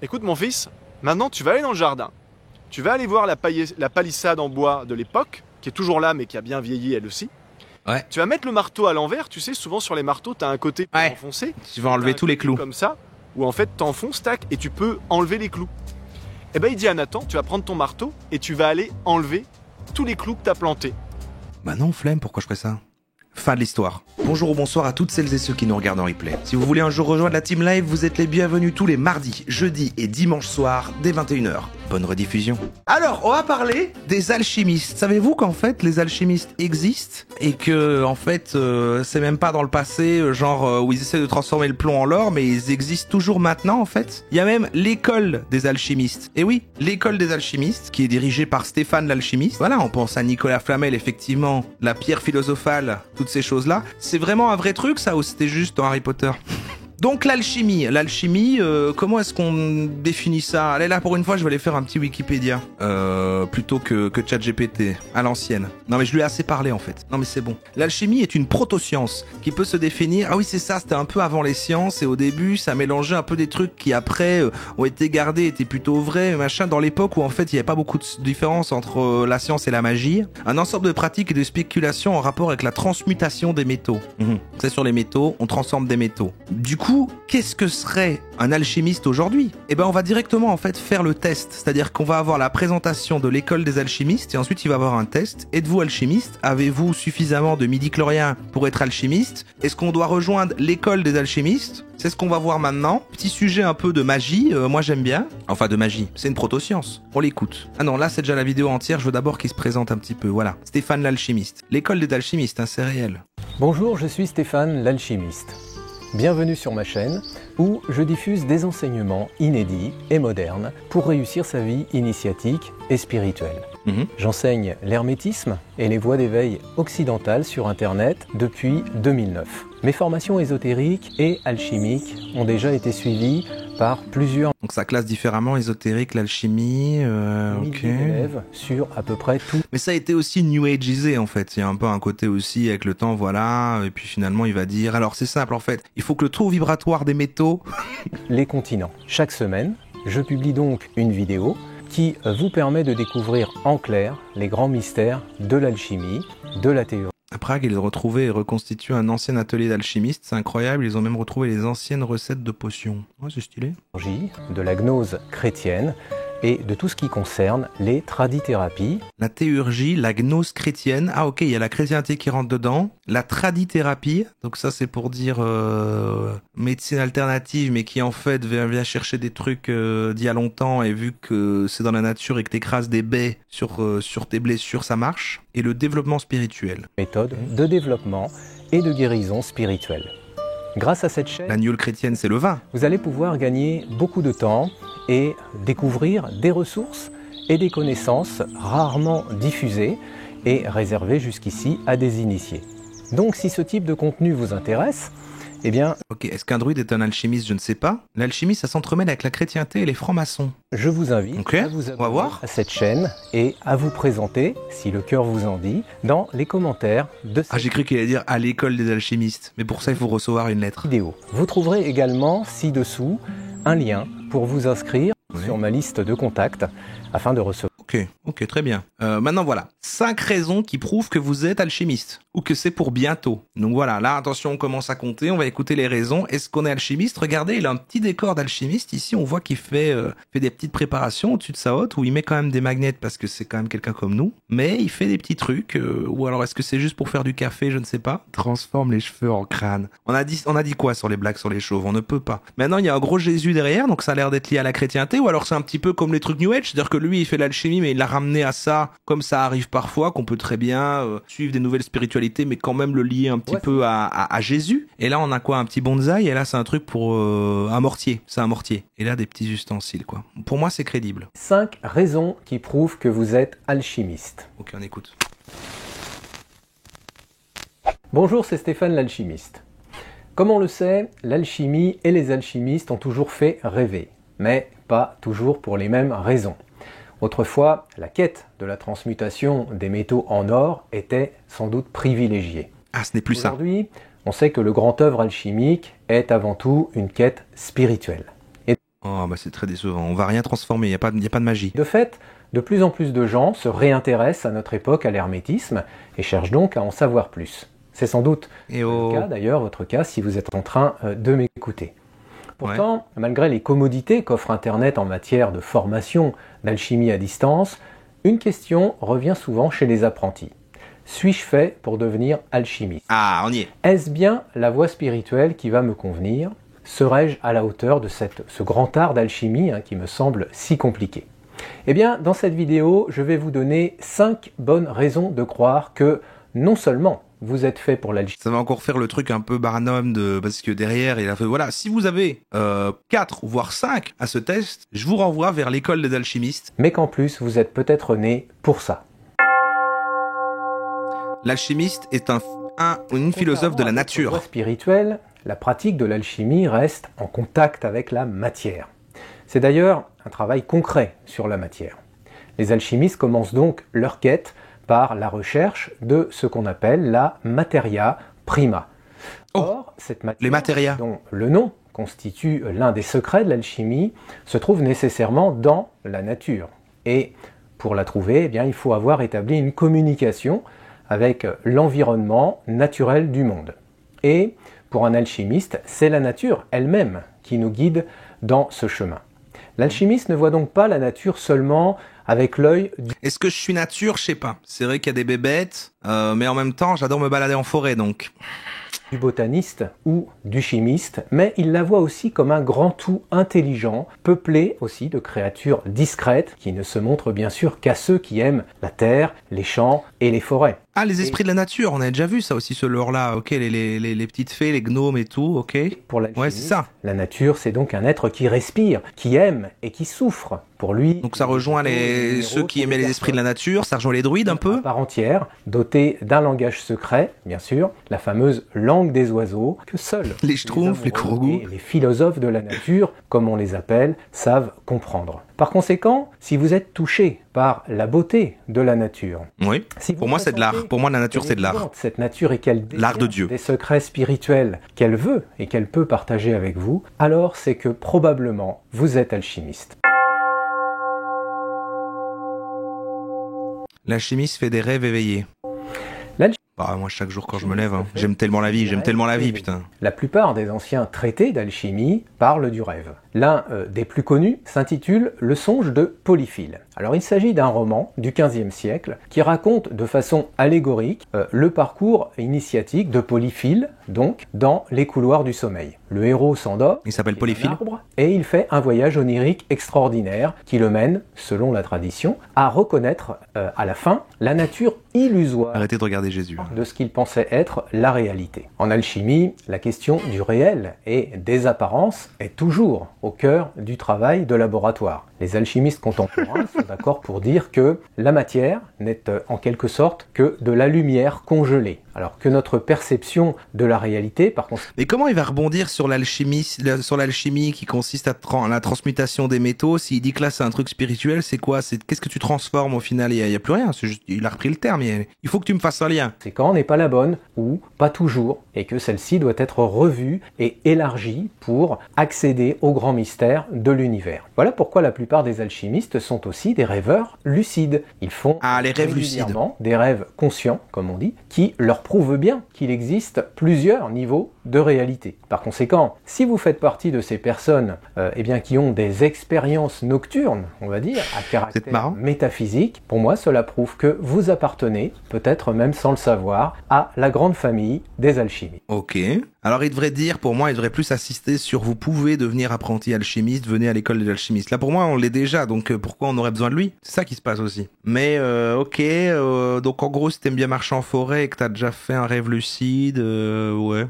Écoute mon fils, maintenant tu vas aller dans le jardin. Tu vas aller voir la palissade en bois de l'époque, qui est toujours là mais qui a bien vieilli elle aussi. Ouais. Tu vas mettre le marteau à l'envers, tu sais, souvent sur les marteaux, t'as un côté pour enfoncer. Tu vas enlever tous les clous. Comme ça, où en fait t'enfonces, tac, et tu peux enlever les clous. Et ben il dit à Nathan, tu vas prendre ton marteau et tu vas aller enlever tous les clous que t'as plantés. Bah non, flemme, pourquoi je ferais ça? Fin de l'histoire. Bonjour ou bonsoir à toutes celles et ceux qui nous regardent en replay. Si vous voulez un jour rejoindre la team live, vous êtes les bienvenus tous les mardis, jeudis et dimanches soirs dès 21h. Bonne rediffusion. Alors, on va parler des alchimistes. Savez-vous qu'en fait, les alchimistes existent et que, en fait, c'est même pas dans le passé, genre où ils essaient de transformer le plomb en l'or, mais ils existent toujours maintenant, en fait. Il y a même l'école des alchimistes. Et oui, l'école des alchimistes, qui est dirigée par Stéphane l'alchimiste. Voilà, on pense à Nicolas Flamel, effectivement, la pierre philosophale, toutes ces choses-là. C'est vraiment un vrai truc, ça, ou c'était juste dans Harry Potter? Donc l'alchimie, comment est-ce qu'on définit ça? Allez là, pour une fois, je vais aller faire un petit Wikipédia, plutôt que ChatGPT, à l'ancienne. Non mais je lui ai assez parlé en fait. Non mais c'est bon. L'alchimie est une proto-science qui peut se définir... Ah oui c'est ça, c'était un peu avant les sciences et au début ça mélangeait un peu des trucs qui après ont été gardés, étaient plutôt vrais, machin, dans l'époque où en fait il n'y avait pas beaucoup de différence entre la science et la magie. Un ensemble de pratiques et de spéculations en rapport avec la transmutation des métaux. C'est sur les métaux, on transforme des métaux. Du coup, qu'est-ce que serait un alchimiste aujourd'hui? Eh ben, on va directement en fait faire le test, c'est-à-dire qu'on va avoir la présentation de l'école des alchimistes et ensuite il va y avoir un test. Êtes-vous alchimiste? Avez-vous suffisamment de midi-chlorien pour être alchimiste? Est-ce qu'on doit rejoindre l'école des alchimistes? C'est ce qu'on va voir maintenant. Petit sujet un peu de magie, moi j'aime bien. Enfin de magie, c'est une proto-science. On l'écoute. Ah non, là c'est déjà la vidéo entière, je veux d'abord qu'il se présente un petit peu. Voilà, Stéphane l'alchimiste. L'école des alchimistes, hein, c'est réel. Bonjour, je suis Stéphane l'alchimiste. Bienvenue sur ma chaîne où je diffuse des enseignements inédits et modernes pour réussir sa vie initiatique et spirituelle. J'enseigne l'hermétisme et les voies d'éveil occidentales sur Internet depuis 2009. Mes formations ésotériques et alchimiques ont déjà été suivies par plusieurs Donc ça classe différemment, ésotérique, l'alchimie, ok. élèves sur à peu près tout. Mais ça a été aussi New Ageisé en fait, il y a un peu un côté aussi avec le temps, voilà, et puis finalement il va dire, alors c'est simple en fait, il faut que le taux vibratoire des métaux... les continents. Chaque semaine, je publie donc une vidéo qui vous permet de découvrir en clair les grands mystères de l'alchimie, de la théorie. À Prague, ils ont retrouvé et reconstitué un ancien atelier d'alchimistes, c'est incroyable, ils ont même retrouvé les anciennes recettes de potions. Ouais, c'est stylé. De la gnose chrétienne et de tout ce qui concerne les tradithérapies. La théurgie, la gnose chrétienne, ah ok, il y a la chrétienté qui rentre dedans, la tradithérapie, donc ça c'est pour dire médecine alternative, mais qui en fait vient chercher des trucs d'il y a longtemps, et vu que c'est dans la nature et que t'écrases des baies sur tes blessures, ça marche. Et le développement spirituel. Méthode de développement et de guérison spirituelle. Grâce à cette chaîne, la gnôle chrétienne, c'est le vin. Vous allez pouvoir gagner beaucoup de temps et découvrir des ressources et des connaissances rarement diffusées et réservées jusqu'ici à des initiés. Donc si ce type de contenu vous intéresse, eh bien... Ok, est-ce qu'un druide est un alchimiste? Je ne sais pas. L'alchimie, ça s'entremêle avec la chrétienté et les francs-maçons. Je vous invite à vous abonner à cette chaîne et à vous présenter, si le cœur vous en dit, dans les commentaires de cette j'ai cru qu'il allait dire à l'école des alchimistes. Mais pour ça, il faut recevoir une lettre. vidéo. Vous trouverez également ci-dessous un lien pour vous inscrire sur ma liste de contacts afin de recevoir. Ok, très bien. Maintenant voilà, 5 raisons qui prouvent que vous êtes alchimiste, ou que c'est pour bientôt. Donc voilà, là attention, on commence à compter, on va écouter les raisons. Est-ce qu'on est alchimiste? Regardez, il a un petit décor d'alchimiste, ici on voit qu'il fait des petites préparations au-dessus de sa hotte, où il met quand même des magnets, parce que c'est quand même quelqu'un comme nous, mais il fait des petits trucs, ou alors est-ce que c'est juste pour faire du café, je ne sais pas. Transforme les cheveux en crâne. On a dit quoi sur les blagues sur les chauves? On ne peut pas. Maintenant il y a un gros Jésus derrière, donc ça a l'air d'être lié à la chrétienté, ou alors c'est un petit peu comme les trucs New Age, c'est-à-dire que lui il fait l'alchimie, mais il l'a ramené à ça, comme ça arrive parfois, qu'on peut très bien suivre des nouvelles spiritualités, mais quand même le lier un petit peu à Jésus. Et là, on a quoi? Un petit bonsaï, et là, c'est un truc pour un mortier. C'est un mortier. Et là, des petits ustensiles, quoi. Pour moi, c'est crédible. 5 raisons qui prouvent que vous êtes alchimiste. Ok, on écoute. Bonjour, c'est Stéphane l'alchimiste. Comme on le sait, l'alchimie et les alchimistes ont toujours fait rêver, mais pas toujours pour les mêmes raisons. Autrefois, la quête de la transmutation des métaux en or était sans doute privilégiée. Ah, ce n'est plus ça. Aujourd'hui, on sait que le grand œuvre alchimique est avant tout une quête spirituelle. Oh, bah c'est très décevant. On va rien transformer, il n'y a pas de magie. De fait, de plus en plus de gens se réintéressent à notre époque à l'hermétisme et cherchent donc à en savoir plus. C'est sans doute le cas, d'ailleurs, votre cas, si vous êtes en train de m'écouter. Pourtant, malgré les commodités qu'offre Internet en matière de formation d'alchimie à distance, une question revient souvent chez les apprentis. Suis-je fait pour devenir alchimiste ? Ah, on y est. Est-ce bien la voie spirituelle qui va me convenir ? Serais-je à la hauteur de ce grand art d'alchimie qui me semble si compliqué ? Eh bien, dans cette vidéo, je vais vous donner 5 bonnes raisons de croire que non seulement vous êtes fait pour l'alchimie. Ça va encore faire le truc un peu Barnum parce que derrière, il a fait, voilà, si vous avez 4 voire 5 à ce test, je vous renvoie vers l'école des alchimistes. Mais qu'en plus, vous êtes peut-être né pour ça. L'alchimiste est une philosophe de la nature. Voie spirituelle, la pratique de l'alchimie reste en contact avec la matière. C'est d'ailleurs un travail concret sur la matière. Les alchimistes commencent donc leur quête par la recherche de ce qu'on appelle la materia prima. Or, cette matière, les matérias, dont le nom constitue l'un des secrets de l'alchimie, se trouve nécessairement dans la nature. Et pour la trouver, eh bien, il faut avoir établi une communication avec l'environnement naturel du monde. Et pour un alchimiste, c'est la nature elle-même qui nous guide dans ce chemin. L'alchimiste ne voit donc pas la nature seulement avec l'œil du... Est-ce que je suis nature ? Je sais pas. C'est vrai qu'il y a des bébêtes, mais en même temps, j'adore me balader en forêt, donc... du botaniste ou du chimiste, mais il la voit aussi comme un grand tout intelligent, peuplé aussi de créatures discrètes qui ne se montrent bien sûr qu'à ceux qui aiment la terre, les champs et les forêts. Ah, les esprits de la nature, on a déjà vu ça aussi, ce lore-là, ok, les petites fées, les gnomes et tout, ok. Pour l'alchimiste, ouais, c'est ça. La nature, c'est donc un être qui respire, qui aime et qui souffre. Pour lui, donc ça rejoint ceux qui aimaient les esprits de la nature, ça rejoint les druides un peu. À part entière, doté d'un langage secret, bien sûr, la fameuse langue des oiseaux, que seuls les schtroumpfs, les kourous et les philosophes de la nature, comme on les appelle, savent comprendre. Par conséquent, si vous êtes touché par la beauté de la nature, oui. Si pour moi c'est de l'art. Pour moi la nature c'est de l'art. Cette nature et qu'elle l'art de Dieu. Des secrets spirituels qu'elle veut et qu'elle peut partager avec vous, alors c'est que probablement vous êtes alchimiste. L'alchimiste fait des rêves éveillés. Bah, moi, chaque jour quand je me lève, j'aime tellement la vie, putain. La plupart des anciens traités d'alchimie parlent du rêve. L'un des plus connus s'intitule Le songe de Polyphile. Alors il s'agit d'un roman du XVe siècle qui raconte de façon allégorique le parcours initiatique de Polyphile, donc dans les couloirs du sommeil. Le héros s'endort, il s'appelle Polyphile, et il fait un voyage onirique extraordinaire qui le mène, selon la tradition, à reconnaître à la fin la nature illusoire. Arrêtez de regarder Jésus. De ce qu'il pensait être la réalité. En alchimie, la question du réel et des apparences est toujours au cœur du travail de laboratoire. Les alchimistes contemporains sont d'accord pour dire que la matière n'est en quelque sorte que de la lumière congelée. Alors que notre perception de la réalité, par contre... Mais comment il va rebondir sur l'alchimie qui consiste à la transmutation des métaux? S'il dit que là c'est un truc spirituel, c'est quoi? Qu'est-ce que tu transformes au final? Il y a plus rien, il a repris le terme. Il faut que tu me fasses un lien. C'est quand n'est pas la bonne, ou pas toujours, et que celle-ci doit être revue et élargie pour accéder au grand mystère de l'univers. Voilà pourquoi la plupart des alchimistes sont aussi des rêveurs lucides. Ils font les rêves lucides. Des rêves conscients, comme on dit, qui leur prouvent bien qu'il existe plusieurs niveaux de réalité. Par conséquent, si vous faites partie de ces personnes qui ont des expériences nocturnes, on va dire, à caractère métaphysique, pour moi cela prouve que vous appartenez, peut-être même sans le savoir, à la grande famille des alchimistes. Ok. Alors il devrait plus insister sur vous pouvez devenir apprenti alchimiste, venez à l'école des alchimistes. Là pour moi on l'est déjà, donc pourquoi on aurait besoin de lui? C'est ça qui se passe aussi. Mais donc en gros si t'aimes bien marcher en forêt et que t'as déjà fait un rêve lucide, ouais.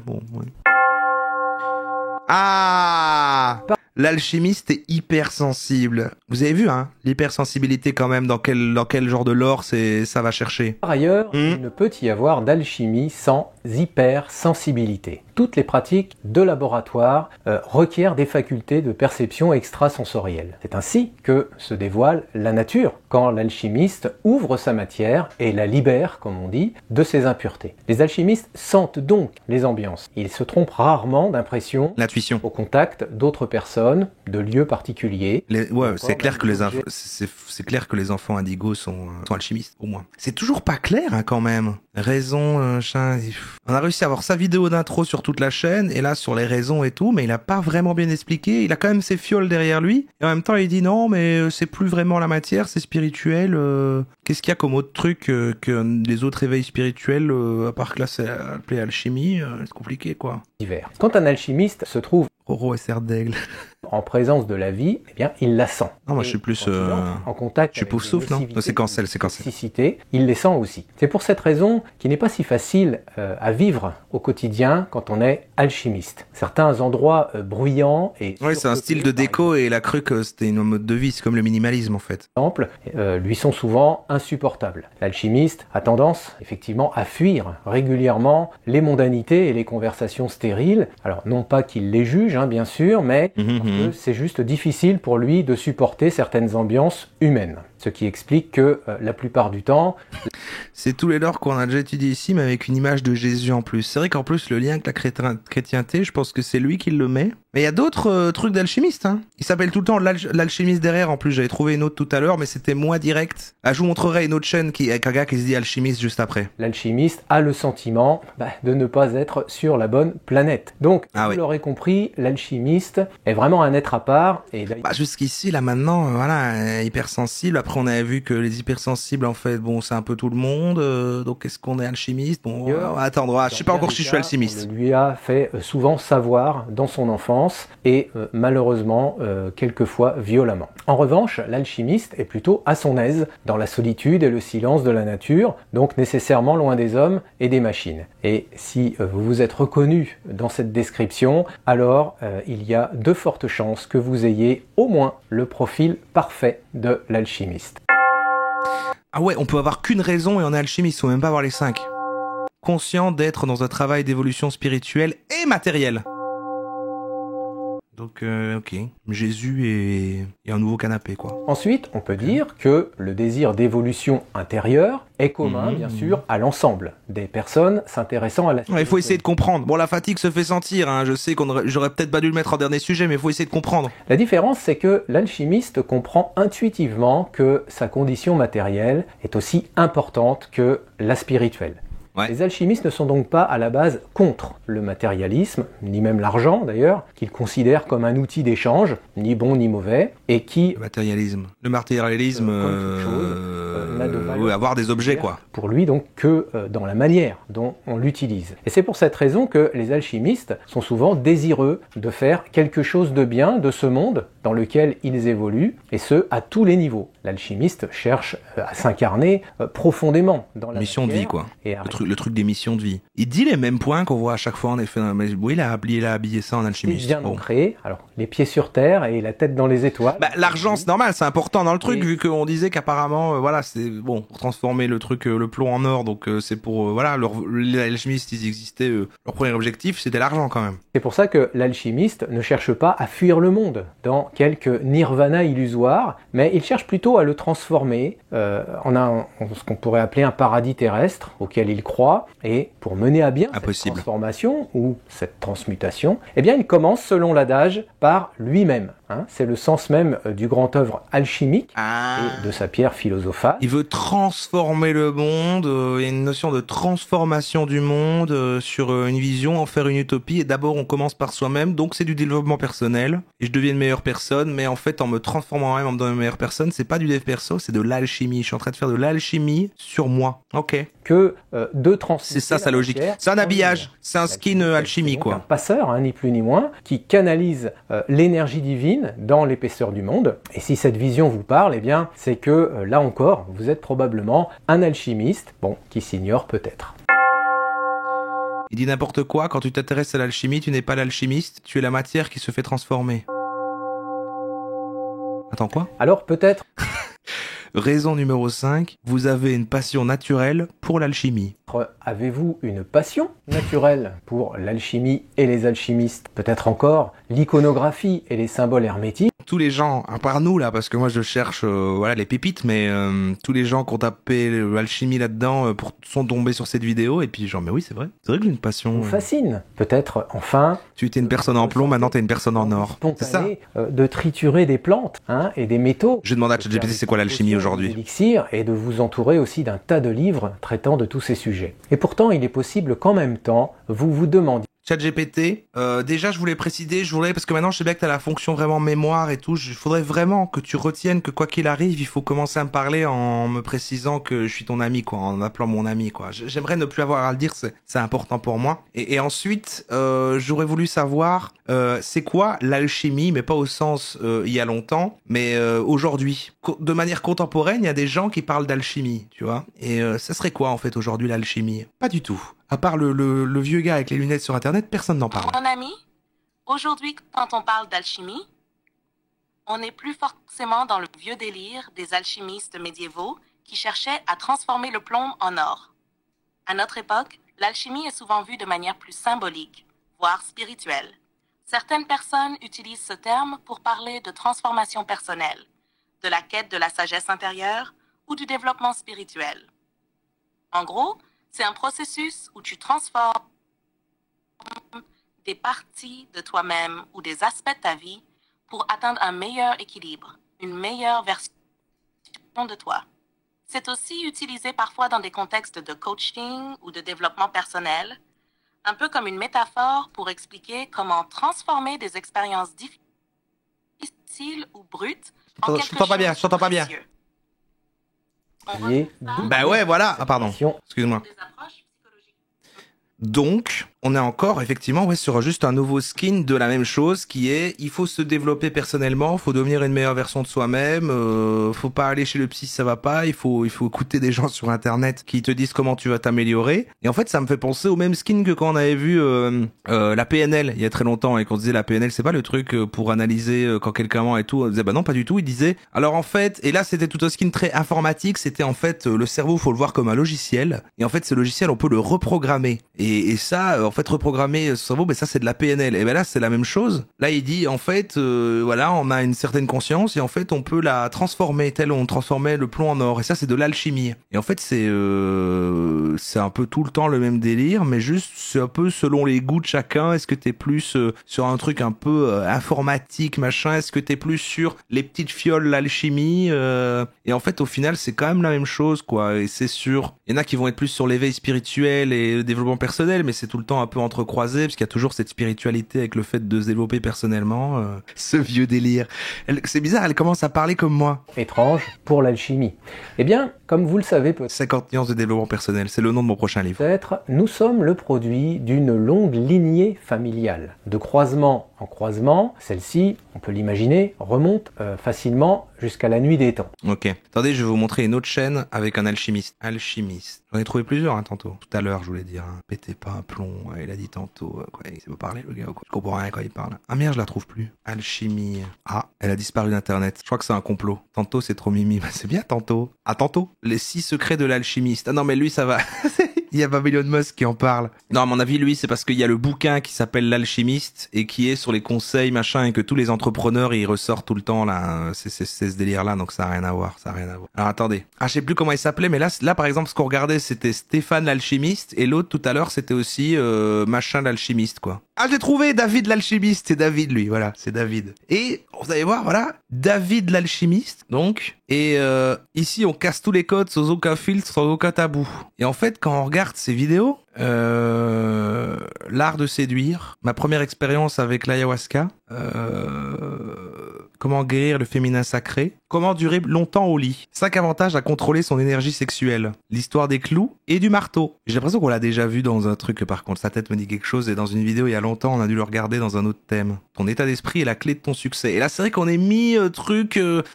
Ah, l'alchimiste est hypersensible. Vous avez vu, l'hypersensibilité quand même, dans quel genre de lore ça va chercher. Par ailleurs, il ne peut y avoir d'alchimie sans hypersensibilité. toutes les pratiques de laboratoire requièrent des facultés de perception extrasensorielle. C'est ainsi que se dévoile la nature, quand l'alchimiste ouvre sa matière et la libère, comme on dit, de ses impuretés. Les alchimistes sentent donc les ambiances. Ils se trompent rarement d'impression L'intuition. au contact d'autres personnes, de lieux particuliers. C'est clair que c'est clair que les enfants indigos sont alchimistes, au moins. C'est toujours pas clair, hein, quand même. Raison, on a réussi à avoir sa vidéo d'intro sur toute la chaîne, et là, sur les raisons et tout, mais il a pas vraiment bien expliqué. Il a quand même ses fioles derrière lui, et en même temps, il dit non, mais c'est plus vraiment la matière, c'est spirituel. Qu'est-ce qu'il y a comme autre truc que les autres éveils spirituels, à part que là, c'est appelé alchimie, c'est compliqué, quoi. Divers. Quand un alchimiste se trouve Roro et serre d'aigle. en présence de la vie, eh bien, il la sent. Non, moi, je suis plus... en contact je suis pouf souffle, non? C'est cancel. Toxicité, il les sent aussi. C'est pour cette raison qu'il n'est pas si facile à vivre au quotidien quand on est alchimiste. Certains endroits bruyants et... Oui, c'est un style de déco et il a cru que c'était une mode de vie, c'est comme le minimalisme en fait. Lui sont souvent insupportables. L'alchimiste a tendance effectivement à fuir régulièrement les mondanités et les conversations stériles. Alors non pas qu'il les juge, hein, bien sûr, mais parce que c'est juste difficile pour lui de supporter certaines ambiances humaines. Ce qui explique que la plupart du temps... C'est tous les lores qu'on a déjà étudiés ici, mais avec une image de Jésus en plus. C'est vrai qu'en plus, le lien avec la chrétienté, je pense que c'est lui qui le met. Mais il y a d'autres trucs d'alchimistes, hein. Il s'appelle tout le temps l'alchimiste derrière, en plus. J'avais trouvé une autre tout à l'heure, mais c'était moi direct. Ah, je vous montrerai une autre chaîne avec un gars qui se dit alchimiste juste après. L'alchimiste a le sentiment de ne pas être sur la bonne planète. Donc, vous l'aurez compris, l'alchimiste est vraiment un être à part. Et jusqu'ici, là maintenant, voilà, hypersensible. Après, on avait vu que les hypersensibles, en fait, bon, c'est un peu tout le monde. Donc, est-ce qu'on est alchimiste? Bon, on va attendre. Je sais pas encore si je suis alchimiste. On lui a fait souvent savoir dans son enfance et malheureusement, quelquefois violemment. En revanche, l'alchimiste est plutôt à son aise dans la solitude et le silence de la nature, donc nécessairement loin des hommes et des machines. Et si vous vous êtes reconnu dans cette description, alors il y a de fortes chances que vous ayez au moins le profil parfait de l'alchimiste. Ah ouais, on peut avoir qu'une raison et on est alchimiste, faut même pas avoir les 5. Conscient d'être dans un travail d'évolution spirituelle et matérielle. Donc, ok. Jésus et un nouveau canapé, quoi. Ensuite, on peut dire que le désir d'évolution intérieure est commun, bien sûr, à l'ensemble des personnes s'intéressant à la spiritualité. Il faut essayer de comprendre. Bon, la fatigue se fait sentir, hein. Je sais j'aurais peut-être pas dû le mettre en dernier sujet, mais il faut essayer de comprendre. La différence, c'est que l'alchimiste comprend intuitivement que sa condition matérielle est aussi importante que la spirituelle. Ouais. Les alchimistes ne sont donc pas à la base contre le matérialisme, ni même l'argent d'ailleurs, qu'ils considèrent comme un outil d'échange, ni bon ni mauvais, et qui... Le matérialisme, avoir des objets quoi. Pour lui donc que dans la manière dont on l'utilise. Et c'est pour cette raison que les alchimistes sont souvent désireux de faire quelque chose de bien de ce monde dans lequel ils évoluent, et ce, à tous les niveaux. L'alchimiste cherche à s'incarner profondément dans la mission de vie, quoi. Et le truc des missions de vie. Il dit les mêmes points qu'on voit à chaque fois en effet. Oui, il a habillé ça en alchimiste. Bien ancré, alors les pieds sur terre et la tête dans les étoiles. L'argent, c'est normal, c'est important dans le truc, vu qu'on disait qu'apparemment, voilà, c'est bon, pour transformer le truc, le plomb en or, donc c'est pour, voilà, les alchimistes, ils existaient, leur premier objectif, c'était l'argent quand même. C'est pour ça que l'alchimiste ne cherche pas à fuir le monde dans quelque nirvana illusoire, mais il cherche plutôt à le transformer en ce qu'on pourrait appeler un paradis terrestre auquel il croit, et pour mener à bien cette transformation ou cette transmutation, eh bien il commence selon l'adage par lui-même. C'est le sens même du grand œuvre alchimique et de sa pierre philosophale. Il veut transformer le monde, il y a une notion de transformation du monde sur une vision, en faire une utopie, et d'abord on commence par soi-même, donc c'est du développement personnel, et je deviens une meilleure personne, mais en fait en me transformant moi-même en devenant une meilleure personne, c'est pas du dev perso, c'est de l'alchimie, je suis en train de faire de l'alchimie sur moi. Ok. Que de transmuter. C'est ça sa logique. C'est un habillage, c'est un skin alchimie quoi. Un passeur, ni plus ni moins, qui canalise l'énergie divine dans l'épaisseur du monde. Et si cette vision vous parle, eh bien, c'est que là encore, vous êtes probablement un alchimiste, qui s'ignore peut-être. Il dit n'importe quoi, quand tu t'intéresses à l'alchimie, tu n'es pas l'alchimiste, tu es la matière qui se fait transformer. Attends, quoi ? Alors peut-être... Raison numéro 5, vous avez une passion naturelle pour l'alchimie. Avez-vous une passion naturelle pour l'alchimie et les alchimistes? Peut-être encore l'iconographie et les symboles hermétiques? Tous les gens, à part nous là, parce que moi je cherche voilà, les pépites, mais tous les gens qui ont tapé l'alchimie là-dedans sont tombés sur cette vidéo, et puis genre, mais oui, c'est vrai que j'ai une passion. Vous fascine. Peut-être, enfin... Tu étais une personne en plomb, maintenant t'es une personne en or. C'est ça. De triturer des plantes et des métaux. Je demande à ChatGPT c'est quoi l'alchimie aujourd'hui. Élixir, et de vous entourer aussi d'un tas de livres traitant de tous ces sujets. Et pourtant, il est possible qu'en même temps, vous vous demandiez... ChatGPT, déjà je voulais préciser, parce que maintenant je sais bien que tu as la fonction vraiment mémoire et tout, il faudrait vraiment que tu retiennes que quoi qu'il arrive, il faut commencer à me parler en me précisant que je suis ton ami, quoi, en appelant mon ami, quoi. J'aimerais ne plus avoir à le dire, c'est important pour moi. Et ensuite, j'aurais voulu savoir, c'est quoi l'alchimie, mais pas au sens il y a longtemps, mais aujourd'hui. De manière contemporaine, il y a des gens qui parlent d'alchimie, tu vois. Et ça serait quoi en fait aujourd'hui l'alchimie? Pas du tout. À part le vieux gars avec les lunettes sur Internet, personne n'en parle. Mon ami, aujourd'hui, quand on parle d'alchimie, on n'est plus forcément dans le vieux délire des alchimistes médiévaux qui cherchaient à transformer le plomb en or. À notre époque, l'alchimie est souvent vue de manière plus symbolique, voire spirituelle. Certaines personnes utilisent ce terme pour parler de transformation personnelle, de la quête de la sagesse intérieure ou du développement spirituel. En gros, c'est un processus où tu transformes des parties de toi-même ou des aspects de ta vie pour atteindre un meilleur équilibre, une meilleure version de toi. C'est aussi utilisé parfois dans des contextes de coaching ou de développement personnel, un peu comme une métaphore pour expliquer comment transformer des expériences difficiles ou brutes en quelque chose je t'entends pas bien. Bah ouais, voilà. Ah pardon, excuse-moi. Donc, on est encore effectivement sur juste un nouveau skin de la même chose qui est il faut se développer personnellement, faut devenir une meilleure version de soi-même, faut pas aller chez le psy si ça va pas, il faut écouter des gens sur internet qui te disent comment tu vas t'améliorer. Et en fait, ça me fait penser au même skin que quand on avait vu la PNL il y a très longtemps et qu'on disait la PNL c'est pas le truc pour analyser quand quelqu'un ment et tout. On disait bah non pas du tout, il disait alors en fait, et là c'était tout un skin très informatique, c'était en fait le cerveau faut le voir comme un logiciel et en fait ce logiciel on peut le reprogrammer et ça en fait reprogrammer ce cerveau, ben ça c'est de la PNL. Et ben là c'est la même chose. Là il dit en fait voilà on a une certaine conscience et en fait on peut la transformer tel on transformait le plomb en or et ça c'est de l'alchimie. Et en fait c'est un peu tout le temps le même délire mais juste c'est un peu selon les goûts de chacun. Est-ce que t'es plus sur un truc un peu informatique machin, est-ce que t'es plus sur les petites fioles l'alchimie et en fait au final c'est quand même la même chose quoi. Et c'est sûr il y en a qui vont être plus sur l'éveil spirituel et le développement personnel mais c'est tout le temps un peu entrecroisé parce qu'il y a toujours cette spiritualité avec le fait de se développer personnellement. Ce vieux délire. C'est bizarre, elle commence à parler comme moi. Étrange pour l'alchimie. Eh bien, comme vous le savez peut-être... 50 nuances de développement personnel, c'est le nom de mon prochain livre. Peut-être, nous sommes le produit d'une longue lignée familiale. De croisement en croisement, celle-ci, on peut l'imaginer, remonte facilement jusqu'à la nuit des temps. Ok. Attendez, je vais vous montrer une autre chaîne avec un alchimiste. Alchimiste. J'en ai trouvé plusieurs tantôt. Tout à l'heure, je voulais dire. Pétez pas un plomb. Il a dit tantôt. Quoi, il sait pas parler le gars ou quoi. Je comprends rien quand il parle. Ah merde, je la trouve plus. Alchimie. Ah, elle a disparu d'internet. Je crois que c'est un complot. Tantôt, c'est trop mimi. Bah, c'est bien tantôt. Ah tantôt. Les 6 secrets de l'alchimiste. Ah non mais lui ça va. Il y a Babylon Musk qui en parle. Non, à mon avis, lui, c'est parce qu'il y a le bouquin qui s'appelle L'Alchimiste et qui est sur les conseils, machin, et que tous les entrepreneurs, ils ressortent tout le temps, là. C'est ce délire-là, donc ça n'a rien à voir, Alors, attendez. Ah, je sais plus comment il s'appelait, mais là, par exemple, ce qu'on regardait, c'était Stéphane l'Alchimiste, et l'autre, tout à l'heure, c'était aussi, machin l'Alchimiste, quoi. Ah, j'ai trouvé David l'Alchimiste, c'est David, lui, voilà, c'est David. Et, vous allez voir, voilà, David l'Alchimiste, donc, et ici, on casse tous les codes sans aucun filtre, sans aucun tabou. Et en fait, quand on regarde ces vidéos, l'art de séduire, ma première expérience avec l'ayahuasca, comment guérir le féminin sacré, comment durer longtemps au lit, 5 avantages à contrôler son énergie sexuelle, l'histoire des clous et du marteau. J'ai l'impression qu'on l'a déjà vu dans un truc, par contre, sa tête me dit quelque chose, et dans une vidéo il y a longtemps, on a dû le regarder dans un autre thème. Ton état d'esprit est la clé de ton succès. Et là, c'est vrai qu'on est mis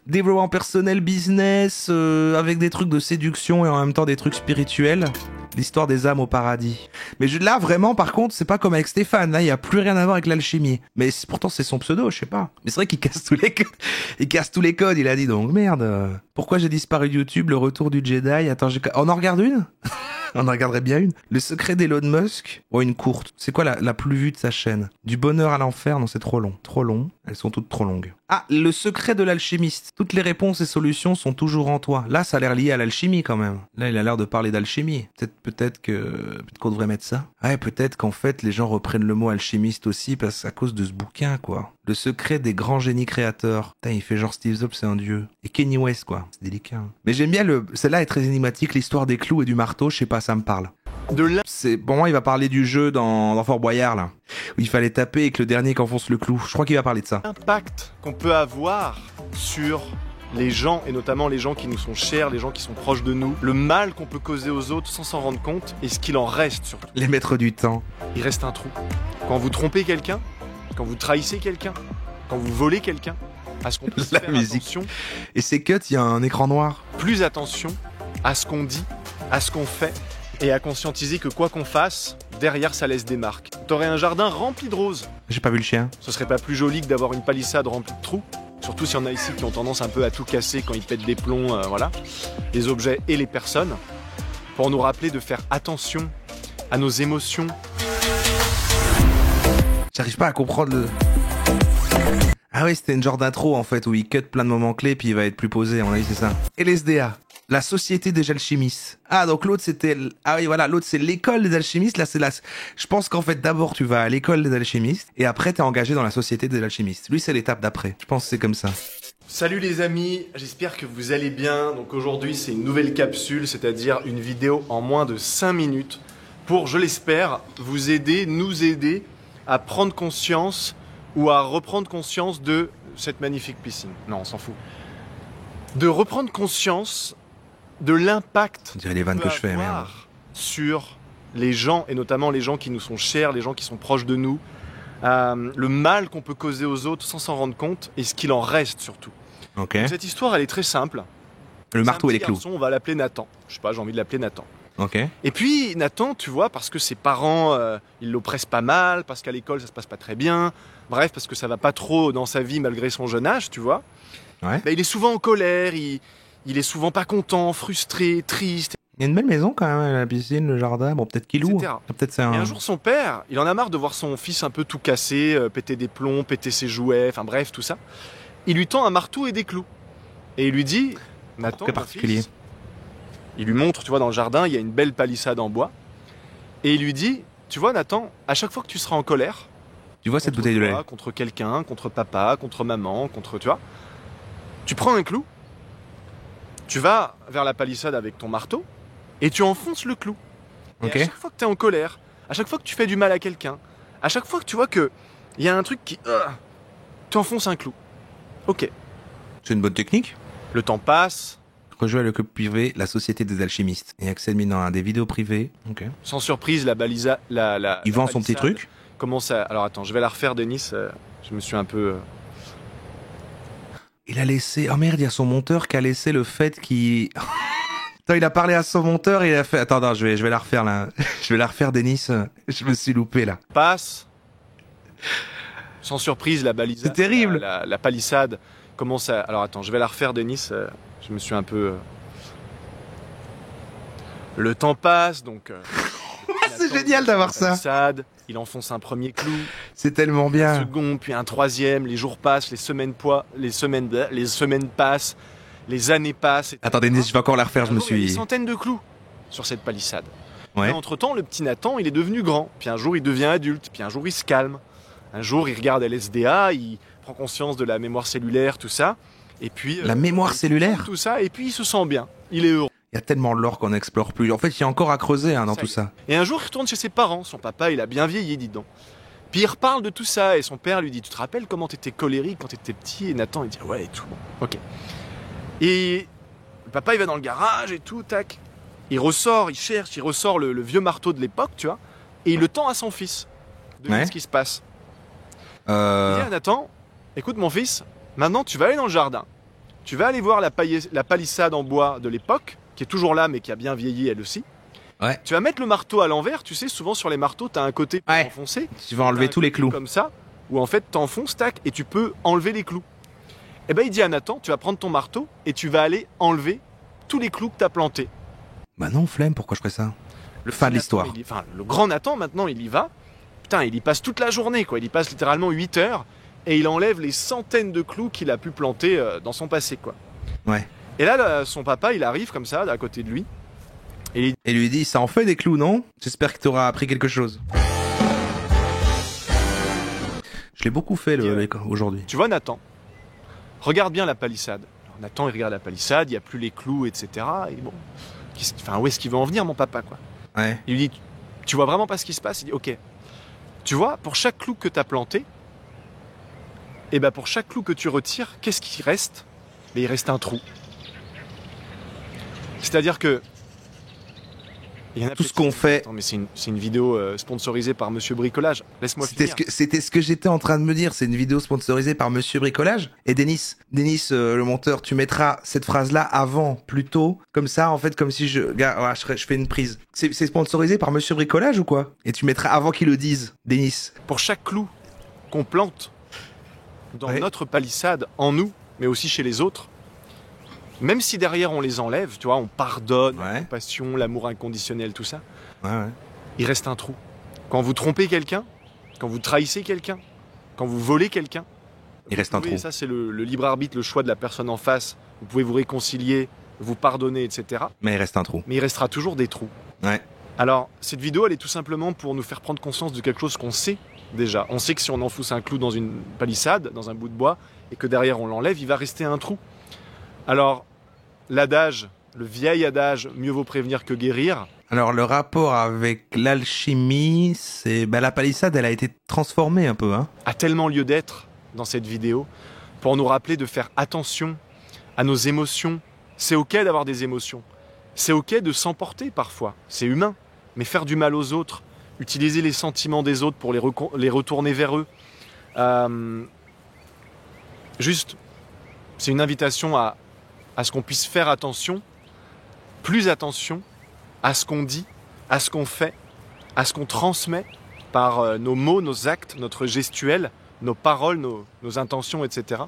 développement personnel, business, avec des trucs de séduction et en même temps des trucs spirituels. L'histoire des âmes au paradis. Mais là, vraiment, par contre, c'est pas comme avec Stéphane. Là, il y a plus rien à voir avec l'alchimie. Mais pourtant, c'est son pseudo, je sais pas. Mais c'est vrai qu'il casse tous les codes. Il casse tous les codes, il a dit donc. Merde. Pourquoi j'ai disparu de YouTube, le retour du Jedi? Attends, on en regarde une? On en regarderait bien une. Le secret d'Elon Musk. Oh, une courte. C'est quoi la plus vue de sa chaîne? Du bonheur à l'enfer? Non, c'est trop long. Trop long. Elles sont toutes trop longues. Ah, le secret de l'alchimiste. Toutes les réponses et solutions sont toujours en toi. Là, ça a l'air lié à l'alchimie quand même. Là, il a l'air de parler d'alchimie. Peut-être qu'on devrait mettre ça. Ouais, peut-être qu'en fait, les gens reprennent le mot alchimiste aussi à cause de ce bouquin, quoi. Le secret des grands génies créateurs. Putain, il fait genre Steve Jobs, c'est un dieu. Et Kanye West, quoi. C'est délicat. Hein. Mais j'aime bien celle-là est très énigmatique. L'histoire des clous et du marteau, je sais pas, ça me parle. Pour moi, il va parler du jeu dans Fort Boyard, là. Où il fallait taper et que le dernier qu'enfonce le clou. Je crois qu'il va parler de ça. L'impact qu'on peut avoir sur les gens, et notamment les gens qui nous sont chers, les gens qui sont proches de nous, le mal qu'on peut causer aux autres sans s'en rendre compte, et ce qu'il en reste surtout. Les maîtres du temps. Il reste un trou. Quand vous trompez quelqu'un, quand vous trahissez quelqu'un, quand vous volez quelqu'un, à ce qu'on peut faire attention. Et c'est cut, il y a un écran noir. Plus attention à ce qu'on dit, à ce qu'on fait, et à conscientiser que quoi qu'on fasse, derrière ça laisse des marques. T'aurais un jardin rempli de roses. J'ai pas vu le chien. Ce serait pas plus joli que d'avoir une palissade remplie de trous. Surtout s'il y en a ici qui ont tendance un peu à tout casser quand ils pètent des plombs, voilà. Les objets et les personnes. Pour nous rappeler de faire attention à nos émotions. J'arrive pas à comprendre le... Ah oui, c'était une genre d'intro en fait, où il cut plein de moments clés puis il va être plus posé, à mon avis c'est ça. LSDA. La société des alchimistes. Ah, donc l'autre c'était... Ah oui, voilà, l'autre c'est l'école des alchimistes. Là, c'est la... Je pense qu'en fait, d'abord, tu vas à l'école des alchimistes et après, t'es engagé dans la société des alchimistes. Lui, c'est l'étape d'après. Je pense que c'est comme ça. Salut les amis, j'espère que vous allez bien. Donc aujourd'hui, c'est une nouvelle capsule, c'est-à-dire une vidéo en moins de 5 minutes pour, je l'espère, vous aider, nous aider à prendre conscience ou à reprendre conscience de cette magnifique piscine. Non, on s'en fout. De reprendre conscience de l'impact on dirait les vannes que je fais, merde. Sur les gens, et notamment les gens qui nous sont chers, les gens qui sont proches de nous, le mal qu'on peut causer aux autres sans s'en rendre compte, et ce qu'il en reste surtout. Okay. Donc, cette histoire, elle est très simple. Le marteau et les clous. Garçon, on va l'appeler Nathan. Je sais pas, j'ai envie de l'appeler Nathan. Okay. Et puis Nathan, tu vois, parce que ses parents, ils l'oppressent pas mal, parce qu'à l'école, ça se passe pas très bien, bref, parce que ça va pas trop dans sa vie malgré son jeune âge, tu vois. Ouais. Bah, il est souvent en colère, il est souvent pas content, frustré, triste. Il y a une belle maison quand même, la piscine, le jardin, bon peut-être qu'il loue. Peut-être c'est un... Et un jour son père, il en a marre de voir son fils un peu tout cassé, péter des plombs, péter ses jouets, enfin bref, tout ça. Il lui tend un marteau et des clous. Et il lui dit, Nathan, très particulier. Fils, il lui montre, tu vois, dans le jardin, il y a une belle palissade en bois. Et il lui dit, tu vois Nathan, à chaque fois que tu seras en colère, tu vois cette bouteille de lait, contre quelqu'un, contre papa, contre maman, contre, tu vois, tu prends un clou, tu vas vers la palissade avec ton marteau et tu enfonces le clou. Okay. Et à chaque fois que tu es en colère, à chaque fois que tu fais du mal à quelqu'un, à chaque fois que tu vois que il y a un truc qui... tu enfonces un clou. Ok. C'est une bonne technique. Le temps passe. Rejoins le club privé, la société des alchimistes. Et accède maintenant à des vidéos privées. Okay. Sans surprise, il vend son petit truc. Commence à... Alors attends, je vais la refaire, Denis. Je me suis un peu... Il a laissé... Oh merde, il y a son monteur qui a laissé le fait qu'il... Attends, il a parlé à son monteur et il a fait... Attends, non, je vais la refaire là. Je vais la refaire, Denis. Je me suis loupé là. Passe. Sans surprise, C'est terrible. La palissade commence à... Alors attends, je vais la refaire, Denis. Je me suis un peu... Le temps passe, donc... C'est génial d'avoir ça. Il enfonce un premier clou. C'est tellement bien. Un second, puis un troisième. Les jours passent, les semaines passent, les années passent. Attends, Denis, je vais encore la refaire. Il y a des centaines de clous sur cette palissade. Ouais. Entre-temps, le petit Nathan, il est devenu grand. Puis un jour, il devient adulte. Puis un jour, il se calme. Un jour, il regarde LSDA, il prend conscience de la mémoire cellulaire, tout ça. Et puis... La mémoire cellulaire ? Tout ça, et puis il se sent bien. Il est heureux. Il y a tellement de lore qu'on n'explore plus. En fait, il y a encore à creuser dans tout ça. Et un jour, il retourne chez ses parents. Son papa, il a bien vieilli, dis donc. Puis il reparle de tout ça. Et son père lui dit, tu te rappelles comment t'étais colérique quand t'étais petit ? Et Nathan, il dit, ouais, et tout. Bon, ok. Et le papa, il va dans le garage et tout, tac. Il ressort, il cherche, il ressort le vieux marteau de l'époque, tu vois. Et il le tend à son fils. Devine ce qui se passe. Il dit à Nathan, écoute mon fils, maintenant tu vas aller dans le jardin. Tu vas aller voir la palissade en bois de l'époque, qui est toujours là mais qui a bien vieilli elle aussi. Ouais. Tu vas mettre le marteau à l'envers, tu sais, souvent sur les marteaux, t'as un côté pour enfoncer. Tu vas enlever tous les clous. Comme ça, où en fait t'enfonces, tac, et tu peux enlever les clous. Et ben il dit à Nathan, tu vas prendre ton marteau et tu vas aller enlever tous les clous que t'as plantés. Bah non, flemme, pourquoi je ferais ça? Le fin de l'histoire. Enfin, le grand Nathan, maintenant, il y va. Putain, il y passe toute la journée, quoi. Il y passe littéralement 8 heures et il enlève les centaines de clous qu'il a pu planter dans son passé, quoi. Ouais. Et là, son papa, il arrive comme ça, à côté de lui. Et lui dit, ça en fait des clous, non? J'espère que t'auras appris quelque chose. Je l'ai beaucoup fait aujourd'hui. Tu vois, Nathan, regarde bien la palissade. Alors, Nathan, il regarde la palissade, il n'y a plus les clous, etc. Et bon, où est-ce qu'il veut en venir, mon papa, quoi? Ouais. Il lui dit, tu vois vraiment pas ce qui se passe? Il dit, ok. Tu vois, pour chaque clou que tu as planté, et ben pour chaque clou que tu retires, qu'est-ce qui reste? Mais il reste un trou. C'est-à-dire que il y en a tout ce qu'on fait. Attends, mais c'est une vidéo sponsorisée par Monsieur Bricolage. Laisse-moi finir. C'était ce que j'étais en train de me dire. C'est une vidéo sponsorisée par Monsieur Bricolage. Et Denis, le monteur, tu mettras cette phrase-là avant, plutôt. Comme ça, en fait, comme si je fais une prise. C'est sponsorisé par Monsieur Bricolage ou quoi? Et tu mettras avant qu'il le dise, Denis. Pour chaque clou qu'on plante dans notre palissade, en nous, mais aussi chez les autres, même si derrière on les enlève, tu vois, on pardonne, la compassion, l'amour inconditionnel, tout ça, il reste un trou. Quand vous trompez quelqu'un, quand vous trahissez quelqu'un, quand vous volez quelqu'un, il reste un trou. Ça, c'est le libre arbitre, le choix de la personne en face. Vous pouvez vous réconcilier, vous pardonner, etc. Mais il reste un trou. Mais il restera toujours des trous. Ouais. Alors, cette vidéo, elle est tout simplement pour nous faire prendre conscience de quelque chose qu'on sait déjà. On sait que si on enfonce un clou dans une palissade, dans un bout de bois, et que derrière on l'enlève, il va rester un trou. Alors, l'adage, le vieil adage, mieux vaut prévenir que guérir. Alors, le rapport avec l'alchimie, c'est... la palissade, elle a été transformée un peu, hein. A tellement lieu d'être dans cette vidéo, pour nous rappeler de faire attention à nos émotions. C'est ok d'avoir des émotions. C'est ok de s'emporter parfois. C'est humain. Mais faire du mal aux autres, utiliser les sentiments des autres pour les retourner vers eux. Juste, c'est une invitation à ce qu'on puisse faire attention, plus attention à ce qu'on dit, à ce qu'on fait, à ce qu'on transmet par nos mots, nos actes, notre gestuelle, nos paroles, nos intentions, etc.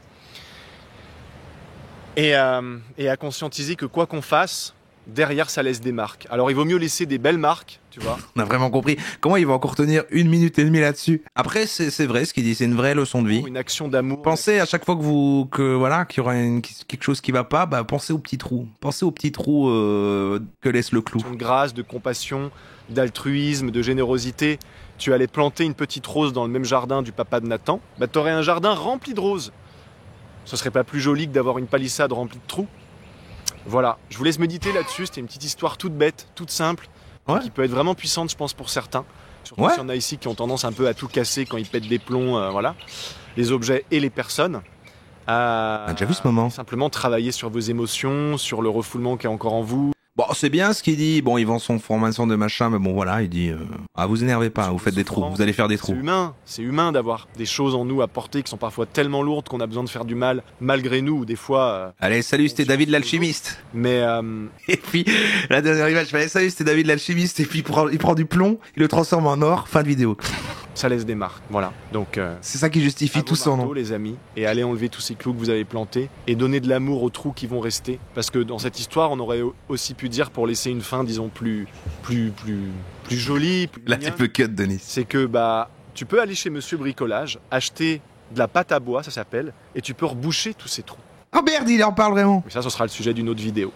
Et à conscientiser que quoi qu'on fasse, derrière ça laisse des marques. Alors il vaut mieux laisser des belles marques, tu vois. On a vraiment compris. Comment il va encore tenir 1 minute et demie là-dessus? Après, c'est vrai ce qu'il dit, c'est une vraie leçon de vie. Une action d'amour. Pensez à chaque fois qu'il y aura quelque chose qui va pas, pensez au petit trou. Pensez au petit trou que laisse le clou. De grâce, de compassion, d'altruisme, de générosité. Tu allais planter une petite rose dans le même jardin du papa de Nathan, t'aurais un jardin rempli de roses. Ce serait pas plus joli que d'avoir une palissade remplie de trous? Voilà, je vous laisse méditer là-dessus. C'était une petite histoire toute bête, toute simple, qui peut être vraiment puissante, je pense, pour certains. Surtout s'il y en a ici qui ont tendance un peu à tout casser quand ils pètent des plombs, les objets et les personnes. On a déjà vu ce moment. Simplement travailler sur vos émotions, sur le refoulement qui est encore en vous. Bon, c'est bien ce qu'il dit. Bon, il vend son formation de machin, mais bon, voilà, il dit vous énervez pas, vous faites des trous, vous allez faire des trous. C'est humain d'avoir des choses en nous à porter qui sont parfois tellement lourdes qu'on a besoin de faire du mal malgré nous, ou des fois... Allez, salut, c'était David l'alchimiste. Mais... Et puis, la dernière image, allez, salut, c'était David l'alchimiste, et puis il prend du plomb, il le transforme en or, fin de vidéo. Ça laisse des marques, voilà. Donc, c'est ça qui justifie tout son nom. Les amis, et allez enlever tous ces clous que vous avez plantés, et donner de l'amour aux trous qui vont rester. Parce que dans cette histoire, on aurait aussi pu dire, pour laisser une fin, disons, plus jolie, plus là, tu peux cut, Denis. C'est que, tu peux aller chez Monsieur Bricolage, acheter de la pâte à bois, ça s'appelle, et tu peux reboucher tous ces trous. Oh merde, il en parle vraiment. Mais ça, ce sera le sujet d'une autre vidéo.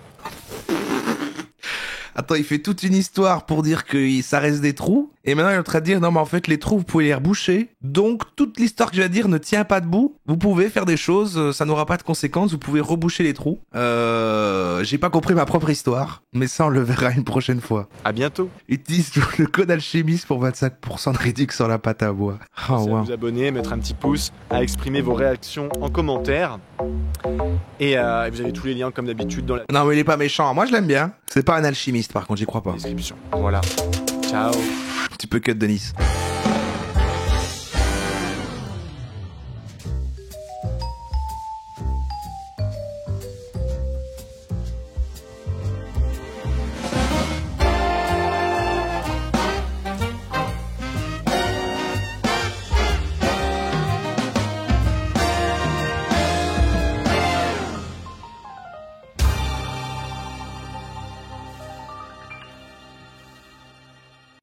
Attends, il fait toute une histoire pour dire que ça reste des trous. Et maintenant, il est en train de dire, non, mais en fait, les trous, vous pouvez les reboucher. Donc, toute l'histoire que je vais dire ne tient pas debout. Vous pouvez faire des choses, ça n'aura pas de conséquences. Vous pouvez reboucher les trous. J'ai pas compris ma propre histoire. Mais ça, on le verra une prochaine fois. À bientôt. Utilise le code alchimiste pour 25% de réduction sur la pâte à bois. Pensez à vous abonner, mettre un petit pouce, à exprimer vos réactions en commentaire. Et vous avez tous les liens, comme d'habitude, dans la... Non, mais il est pas méchant. Moi, je l'aime bien. C'est pas un alchimiste, par contre, j'y crois pas. Description. Voilà. Ciao. Tu peux cut, Denis.